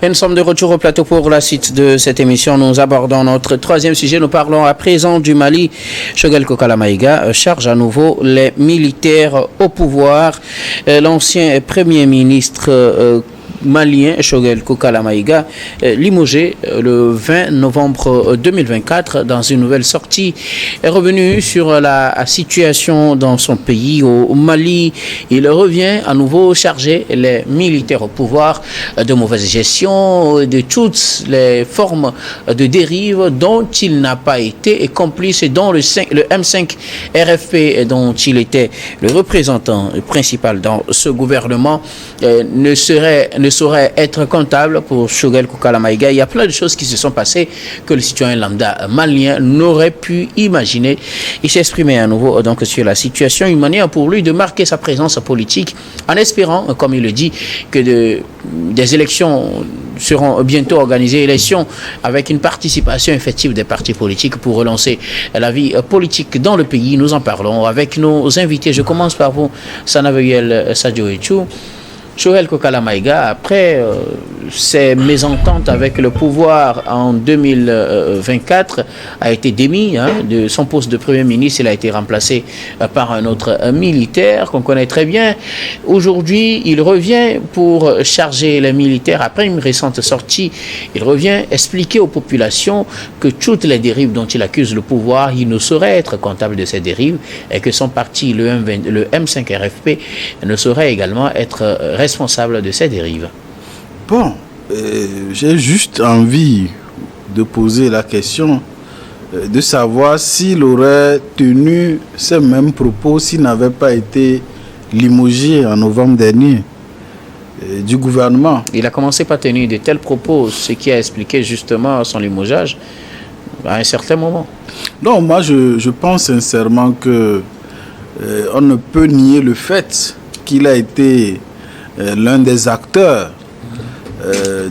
Et nous sommes de retour au plateau pour la suite de cette émission. Nous abordons notre troisième sujet. Nous parlons à présent du Mali. Choguel Kokala Maïga charge à nouveau les militaires au pouvoir. L'ancien premier ministre malien Choguel Kokala Maïga limogé le 20 novembre 2024 dans une nouvelle sortie est revenu sur la situation dans son pays au Mali. Il revient à nouveau charger les militaires au pouvoir de mauvaise gestion, de toutes les formes de dérive dont il n'a pas été complice et dont le M5 RFP dont il était le représentant principal dans ce gouvernement ne saurait être comptable pour Choguel Kokala Maïga. Il y a plein de choses qui se sont passées que le citoyen lambda malien n'aurait pu imaginer. Il s'est exprimé à nouveau donc sur la situation, une manière pour lui de marquer sa présence politique en espérant, comme il le dit, que des élections seront bientôt organisées, élections avec une participation effective des partis politiques pour relancer la vie politique dans le pays. Nous en parlons avec nos invités. Je commence par vous, Sanaveyel Sadio Etchou. Choguel Kokala Maïga, après ses mésententes avec le pouvoir en 2024, a été démis de son poste de Premier ministre. Il a été remplacé par un autre militaire qu'on connaît très bien. Aujourd'hui, il revient pour charger les militaires. Après une récente sortie, il revient expliquer aux populations que toutes les dérives dont il accuse le pouvoir, il ne saurait être comptable de ces dérives et que son parti, le M5 RFP, ne saurait également être responsable de ces dérives. Bon, j'ai juste envie de poser la question de savoir s'il aurait tenu ces mêmes propos s'il n'avait pas été limogé en novembre dernier du gouvernement. Il a commencé par tenir de tels propos, ce qui a expliqué justement son limogeage à un certain moment. Non, moi je pense sincèrement que on ne peut nier le fait qu'il a été l'un des acteurs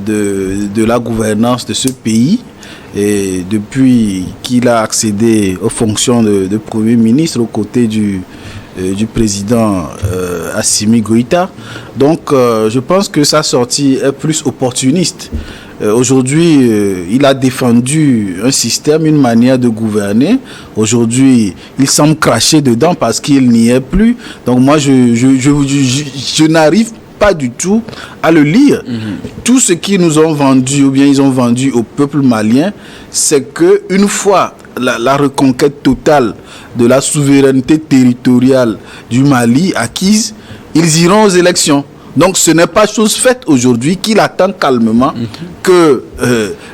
de la gouvernance de ce pays, et depuis qu'il a accédé aux fonctions de Premier ministre aux côtés du président Assimi Goïta. Donc je pense que sa sortie est plus opportuniste. Aujourd'hui, il a défendu un système, une manière de gouverner. Aujourd'hui, il semble cracher dedans parce qu'il n'y est plus. Donc moi, je n'arrive pas du tout à le lire. Tout ce qu'ils nous ont vendu, ou bien ils ont vendu au peuple malien, c'est que une fois la reconquête totale de la souveraineté territoriale du Mali acquise, ils iront aux élections. Donc ce n'est pas chose faite aujourd'hui, qu'il attend calmement que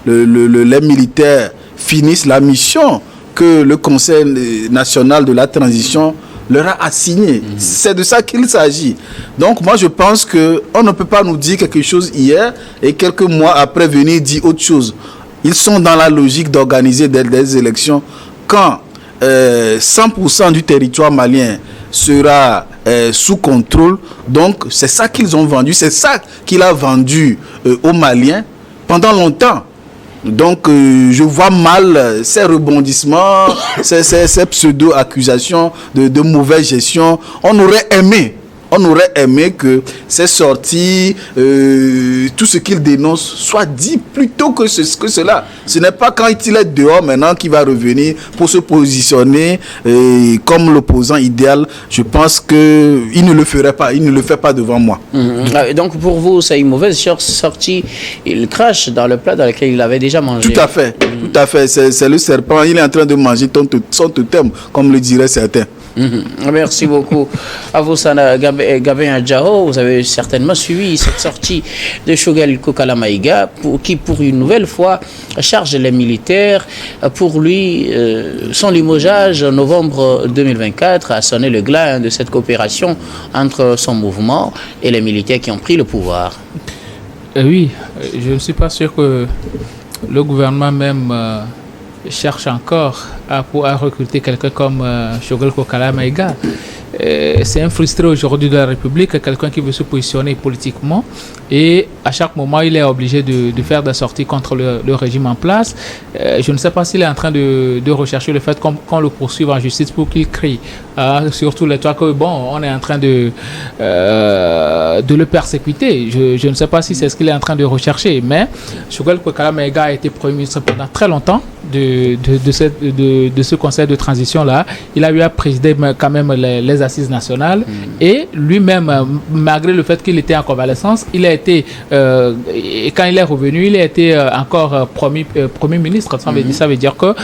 les militaires finissent la mission que le Conseil national de la transition leur a assigné. C'est de ça qu'il s'agit. Donc moi je pense qu'on ne peut pas nous dire quelque chose hier et quelques mois après venir dire autre chose. Ils sont dans la logique d'organiser des élections quand 100% du territoire malien sera sous contrôle. Donc c'est ça qu'ils ont vendu, c'est ça qu'il a vendu aux Maliens pendant longtemps. Donc je vois mal ces rebondissements, ces pseudo-accusations de mauvaise gestion. On aurait aimé que ces sorties, tout ce qu'il dénonce soit dit plutôt que cela. Ce n'est pas quand il est dehors maintenant qu'il va revenir pour se positionner comme l'opposant idéal. Je pense qu'il ne le ferait pas, il ne le fait pas devant moi. Donc pour vous, c'est une mauvaise sortie. Il crache dans le plat dans lequel il avait déjà mangé. Tout à fait, tout à fait. C'est le serpent, il est en train de manger son totem, comme le diraient certains. Merci beaucoup à vous, Sana Gabin Adjao. Vous avez certainement suivi cette sortie de Choguel Kokala Maïga, qui pour une nouvelle fois charge les militaires. Pour lui, son limogeage en novembre 2024 a sonné le glas de cette coopération entre son mouvement et les militaires qui ont pris le pouvoir. Oui, je ne suis pas sûr que le gouvernement même cherche encore à recruter quelqu'un comme Choguel Kokala Maïga. c'est un frustré aujourd'hui de la République, quelqu'un qui veut se positionner politiquement et à chaque moment il est obligé de faire des sorties contre le régime en place. Je ne sais pas s'il est en train de rechercher le fait qu'on le poursuive en justice pour qu'il crie surtout les toits que bon, on est en train de le persécuter. Je ne sais pas si c'est ce qu'il est en train de rechercher, mais Choguel Kokala Maïga a été Premier ministre pendant très longtemps de ce conseil de transition là. Il a eu à présider quand même les assises nationales et lui-même, malgré le fait qu'il était en convalescence, il a été et quand il est revenu, il a été encore premier ministre. Ça veut dire que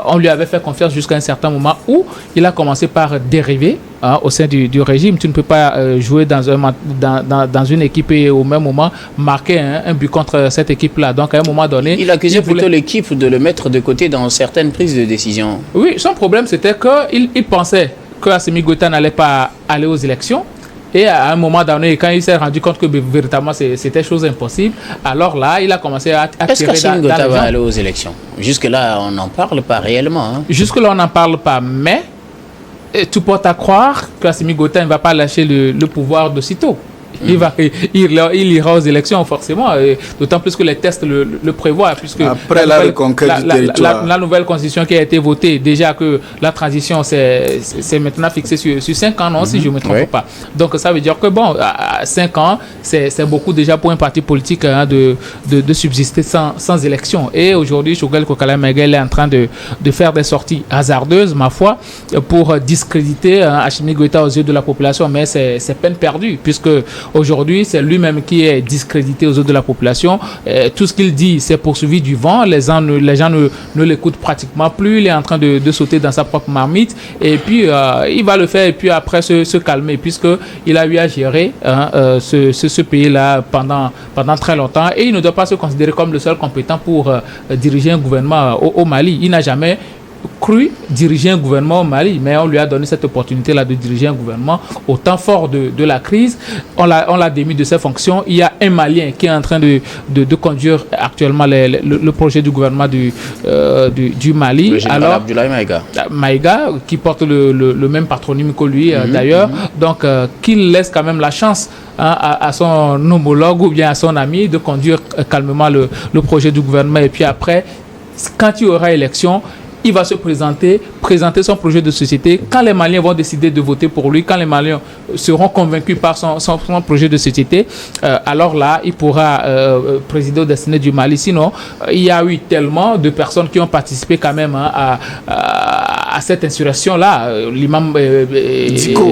on lui avait fait confiance jusqu'à un certain moment où il a commencé par dériver au sein du régime. Tu ne peux pas jouer dans une équipe et au même moment marquer un but contre cette équipe-là. Donc à un moment donné, il accusait plutôt l'équipe de le mettre de côté dans certaines prises de décision. Oui, son problème c'était qu'il pensait que Assimi Goïta n'allait pas aller aux élections. Et à un moment donné, quand il s'est rendu compte que véritablement c'était chose impossible, alors là, il a commencé à tirer dans les gens. Est-ce qu'Assimi Goïta va aller aux élections? Jusque-là, on n'en parle pas réellement. Hein. Jusque-là, on n'en parle pas, mais tu portes à croire qu'Assimi Goïta ne va pas lâcher le pouvoir de sitôt. Il ira aux élections forcément, d'autant plus que les tests le prévoient, puisque après la reconquête du territoire, la nouvelle constitution qui a été votée, déjà que la transition c'est maintenant fixée sur 5 ans, non, si je ne me trompe pas. Donc ça veut dire que bon, à 5 ans, c'est beaucoup déjà pour un parti politique de subsister sans élection. Et aujourd'hui, Choguel Kokala Maïga est en train de faire des sorties hasardeuses, ma foi, pour discréditer Assimi Goïta aux yeux de la population, mais c'est peine perdue, puisque aujourd'hui, c'est lui-même qui est discrédité aux yeux de la population. Tout ce qu'il dit, c'est poursuivi du vent. Les gens ne l'écoutent pratiquement plus. Il est en train de sauter dans sa propre marmite. Et puis, il va le faire et puis après se calmer, puisqu'il a eu à gérer ce pays-là pendant très longtemps. Et il ne doit pas se considérer comme le seul compétent pour diriger un gouvernement au Mali. Il n'a jamais cru diriger un gouvernement au Mali, mais on lui a donné cette opportunité-là de diriger un gouvernement au temps fort de la crise. On l'a démis de ses fonctions. Il y a un Malien qui est en train de conduire actuellement le projet du gouvernement du Mali. Alors, Abdoulaye Maïga. Maïga, qui porte le même patronyme que lui d'ailleurs. Donc, qu'il laisse quand même la chance à son homologue ou bien à son ami de conduire calmement le projet du gouvernement. Et puis après, quand il y aura élection, il va se présenter son projet de société. Quand les Maliens vont décider de voter pour lui, quand les Maliens seront convaincus par son projet de société, alors là, il pourra présider au destiné du Mali. Sinon, il y a eu tellement de personnes qui ont participé quand même à cette insurrection-là. L'imam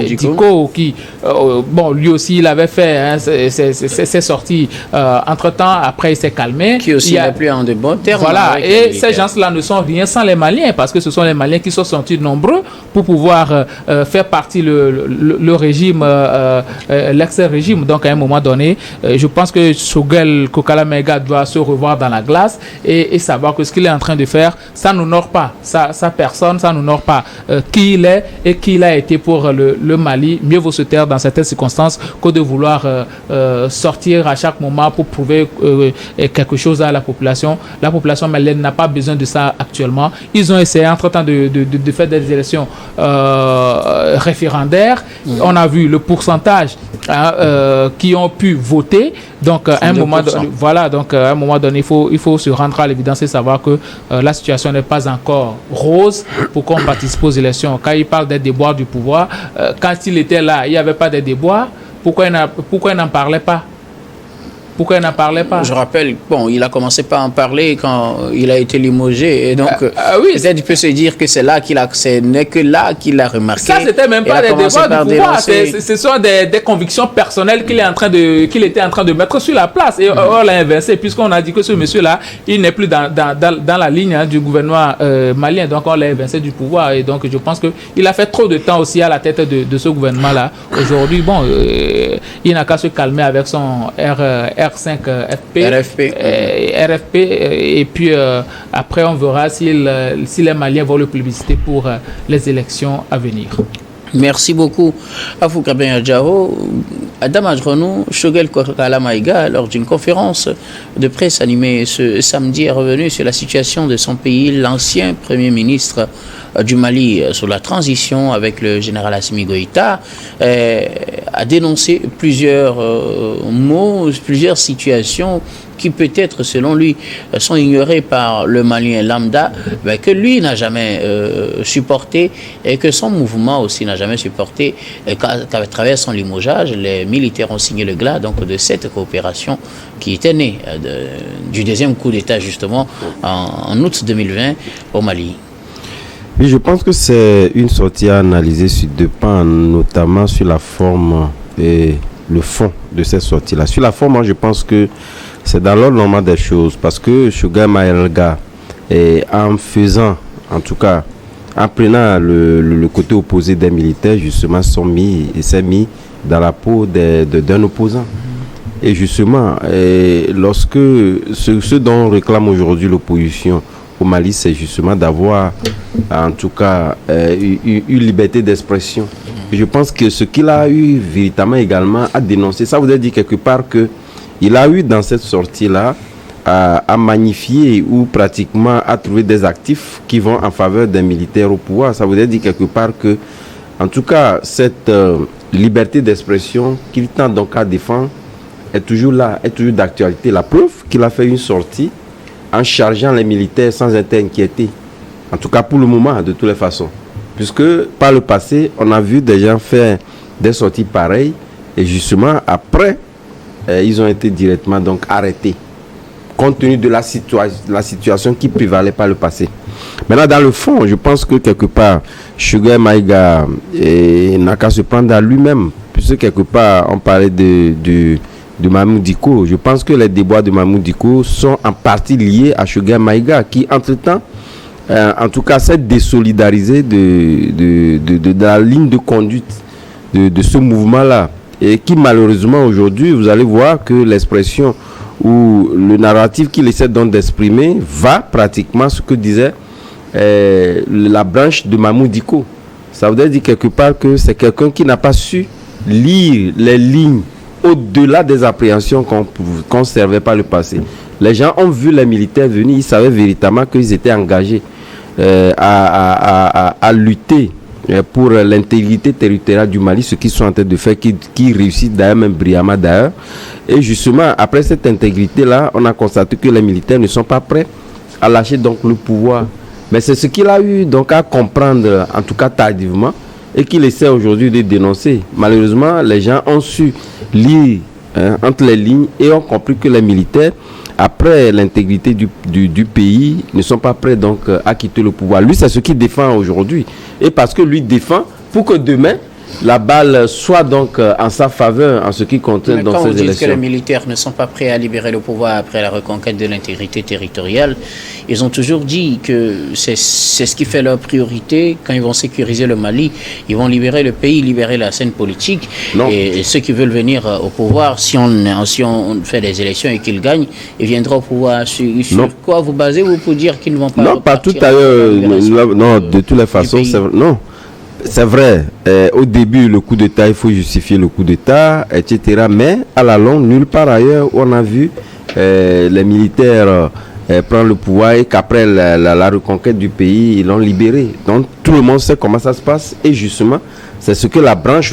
Diko, qui, bon, lui aussi, il avait fait ses sorties. Entre-temps, après, il s'est calmé. Qui aussi n'est plus en de bons termes. Voilà, et ces gens-là ne sont rien sans les Maliens, parce que ce sont les Maliens qui sont sortis nombreux pour pouvoir faire partie le régime, l'ex-régime. Donc à un moment donné, je pense que Choguel Kokala Maïga doit se revoir dans la glace et savoir que ce qu'il est en train de faire, ça n'honore pas sa personne, ça n'honore pas qui il est et qui il a été pour le Mali. Mieux vaut se taire dans certaines circonstances que de vouloir sortir à chaque moment pour prouver quelque chose à la population. La population malienne n'a pas besoin de ça actuellement. Ils ont essayé entre-temps de faire des élections référendaires. On a vu le pourcentage qui ont pu voter. Donc, à un moment donné, voilà, donc à un moment donné, il faut se rendre à l'évidence et savoir que la situation n'est pas encore rose pour qu'on participe aux élections. Quand il parle des déboires du pouvoir, quand il était là, il n'y avait pas de déboires. Pourquoi il n'en parlait pas? Pourquoi il n'en parlait pas? Je rappelle, bon, il a commencé par en parler quand il a été limogé. Et donc, oui, peut-être il peut se dire que ce n'est que là qu'il a remarqué. Ça, c'était même pas des débats du pouvoir. Ce sont des convictions personnelles qu'il était en train de mettre sur la place. Et on l'a inversé, puisqu'on a dit que ce monsieur-là, il n'est plus dans la ligne du gouvernement malien. Donc, on l'a inversé du pouvoir. Et donc, je pense qu'il a fait trop de temps aussi à la tête de ce gouvernement-là. Aujourd'hui, bon, il n'a qu'à se calmer avec son RFP, et puis après on verra si les Maliens vont le plébisciter pour les élections à venir. Merci beaucoup à Foukaben Adjao. Adam Adronou, Shogel Kokala Maïga, lors d'une conférence de presse animée ce samedi, est revenu sur la situation de son pays. L'ancien Premier ministre du Mali, sur la transition avec le général Assimi Goïta, a dénoncé plusieurs mots, plusieurs situations qui peut-être, selon lui, sont ignorés par le Malien lambda, que lui n'a jamais supporté et que son mouvement aussi n'a jamais supporté, qu'à travers son limogeage, les militaires ont signé le glas donc, de cette coopération qui était née du deuxième coup d'État, justement, en août 2020 au Mali. Oui, je pense que c'est une sortie à analyser sur deux plans, notamment sur la forme et le fond de cette sortie-là. Sur la forme, moi, je pense que c'est dans l'ordre normal des choses, parce que Choguel Maïga, en faisant, en tout cas, en prenant le côté opposé des militaires, justement, s'est mis dans la peau d'un opposant. Et justement, lorsque ce dont réclame aujourd'hui l'opposition au Mali, c'est justement d'avoir, en tout cas, une liberté d'expression. Et je pense que ce qu'il a eu véritablement également à dénoncer, ça voudrait dire quelque part que il a eu dans cette sortie-là à magnifier ou pratiquement à trouver des actifs qui vont en faveur des militaires au pouvoir. Ça voudrait dire quelque part que, en tout cas, cette liberté d'expression qu'il tente donc à défendre est toujours là, est toujours d'actualité. La preuve qu'il a fait une sortie en chargeant les militaires sans être inquiétés. En tout cas, pour le moment, de toutes les façons. Puisque par le passé, on a vu des gens faire des sorties pareilles et justement, après, ils ont été directement donc arrêtés compte tenu de la situation qui prévalait par le passé. Maintenant, dans le fond, je pense que quelque part, Choguel Maïga n'a qu'à se prendre à lui-même, puisque quelque part, on parlait de Mamoudou Dicko. Je pense que les déboires de Mamoudou Dicko sont en partie liés à Choguel Maïga, qui, entre-temps, en tout cas, s'est désolidarisé de la ligne de conduite de ce mouvement-là. Et qui malheureusement aujourd'hui, vous allez voir que l'expression ou le narratif qu'il essaie donc d'exprimer va pratiquement ce que disait la branche de Mamoudou Dicko. Ça veut dire quelque part que c'est quelqu'un qui n'a pas su lire les lignes au-delà des appréhensions qu'on servait par le passé. Les gens ont vu les militaires venir, ils savaient véritablement qu'ils étaient engagés à lutter pour l'intégrité territoriale du Mali, ce qu'ils sont en train de faire, qui réussit d'ailleurs, même brillamment d'ailleurs. Et justement, après cette intégrité-là, on a constaté que les militaires ne sont pas prêts à lâcher donc le pouvoir. Mais c'est ce qu'il a eu donc à comprendre, en tout cas tardivement, et qu'il essaie aujourd'hui de dénoncer. Malheureusement, les gens ont su lire entre les lignes et ont compris que les militaires, après l'intégrité du pays, ne sont pas prêts donc à quitter le pouvoir. Lui, c'est ce qu'il défend aujourd'hui. Et parce que lui défend pour que demain, la balle soit donc en sa faveur en ce qui concerne dans ces élections. Quand vous dites que les militaires ne sont pas prêts à libérer le pouvoir après la reconquête de l'intégrité territoriale, ils ont toujours dit que c'est ce qui fait leur priorité. Quand ils vont sécuriser le Mali, ils vont libérer le pays, libérer la scène politique. Et ceux qui veulent venir au pouvoir, si on fait des élections et qu'ils gagnent, ils viendront au pouvoir. Sur quoi vous basez-vous pour dire qu'ils ne vont pas Non, pas tout à l'heure. Non, de toutes les façons, c'est vrai, au début, le coup d'État, il faut justifier le coup d'État, etc. Mais à la longue, nulle part ailleurs, on a vu les militaires prendre le pouvoir et qu'après la reconquête du pays, ils l'ont libéré. Donc tout le monde sait comment ça se passe. Et justement, c'est ce que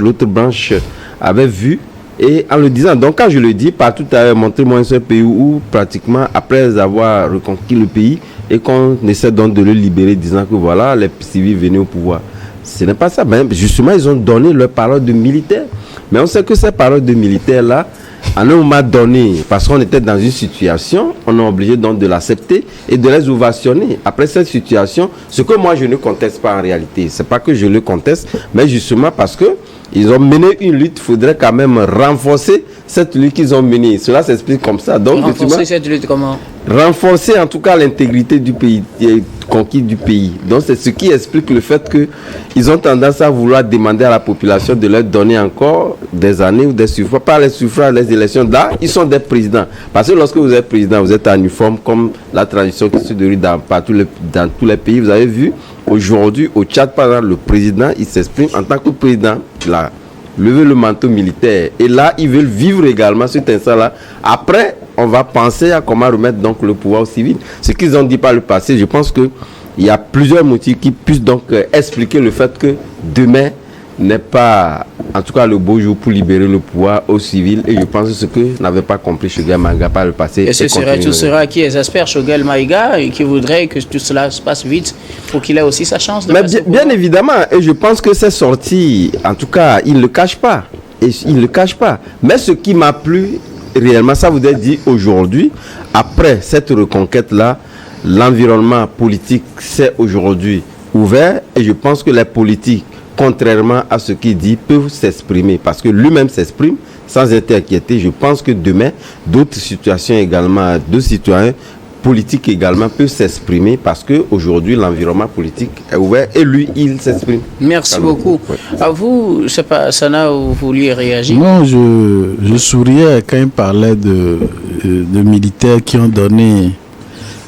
l'autre branche avait vu. Et en le disant, donc quand je le dis, partout à montrez-moi un seul pays où pratiquement, après avoir reconquis le pays, et qu'on essaie donc de le libérer, disant que voilà, les civils venaient au pouvoir. Ce n'est pas ça. Ben, justement, ils ont donné leur parole de militaire. Mais on sait que ces paroles de militaire-là, à un moment donné, parce qu'on était dans une situation, on est obligé donc de l'accepter et de les ovationner. Après cette situation, ce que moi je ne conteste pas en réalité, c'est pas que je le conteste, mais justement parce que ils ont mené une lutte, il faudrait quand même renforcer cette lutte qu'ils ont menée. Cela s'explique comme ça. Donc, renforcer cette lutte comment? Renforcer en tout cas l'intégrité du pays, conquis du pays. Donc c'est ce qui explique le fait qu'ils ont tendance à vouloir demander à la population de leur donner encore des années ou des suffrages, pas les suffrages, les élections. Là, ils sont des présidents. Parce que lorsque vous êtes président, vous êtes en uniforme comme la tradition qui se déroule dans tous les pays. Vous avez vu, aujourd'hui, au Tchad, par exemple, le président, il s'exprime en tant que président. Là, lever le manteau militaire. Et là, ils veulent vivre également cet instant-là. Après, on va penser à comment remettre donc le pouvoir au civil. Ce qu'ils ont dit par le passé, je pense qu'il y a plusieurs motifs qui puissent donc expliquer le fait que demain n'est pas, en tout cas, le beau jour pour libérer le pouvoir au civil. Et je pense que ce que n'avait pas compris Choguel Maïga par le passé. Et ce serait tout cela qui espère Choguel Maïga et qui voudrait que tout cela se passe vite pour qu'il ait aussi sa chance de passer. Bien évidemment, et je pense que c'est sorti, en tout cas, il ne le cache pas. Et il ne le cache pas. Mais ce qui m'a plu réellement, ça voudrait dire aujourd'hui, après cette reconquête-là, l'environnement politique s'est aujourd'hui ouvert et je pense que les politiques, contrairement à ce qu'il dit, peuvent s'exprimer parce que lui-même s'exprime sans être inquiété. Je pense que demain, d'autres situations également, d'autres citoyens politiques également peuvent s'exprimer parce qu'aujourd'hui, l'environnement politique est ouvert et lui, il s'exprime. Merci beaucoup. Ouais. À vous, je ne sais pas, Sana, vous vouliez réagir? Non, je souriais quand il parlait de militaires qui ont donné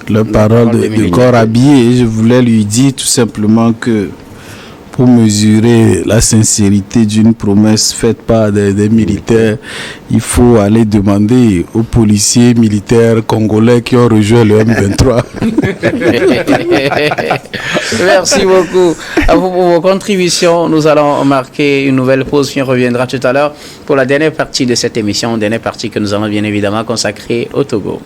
leur parole de corps habillé et je voulais lui dire tout simplement que pour mesurer la sincérité d'une promesse faite par des militaires, il faut aller demander aux policiers militaires congolais qui ont rejoint le M23. Merci beaucoup à vous pour vos contributions. Nous allons marquer une nouvelle pause qui reviendra tout à l'heure pour la dernière partie de cette émission, dernière partie que nous allons bien évidemment consacrer au Togo.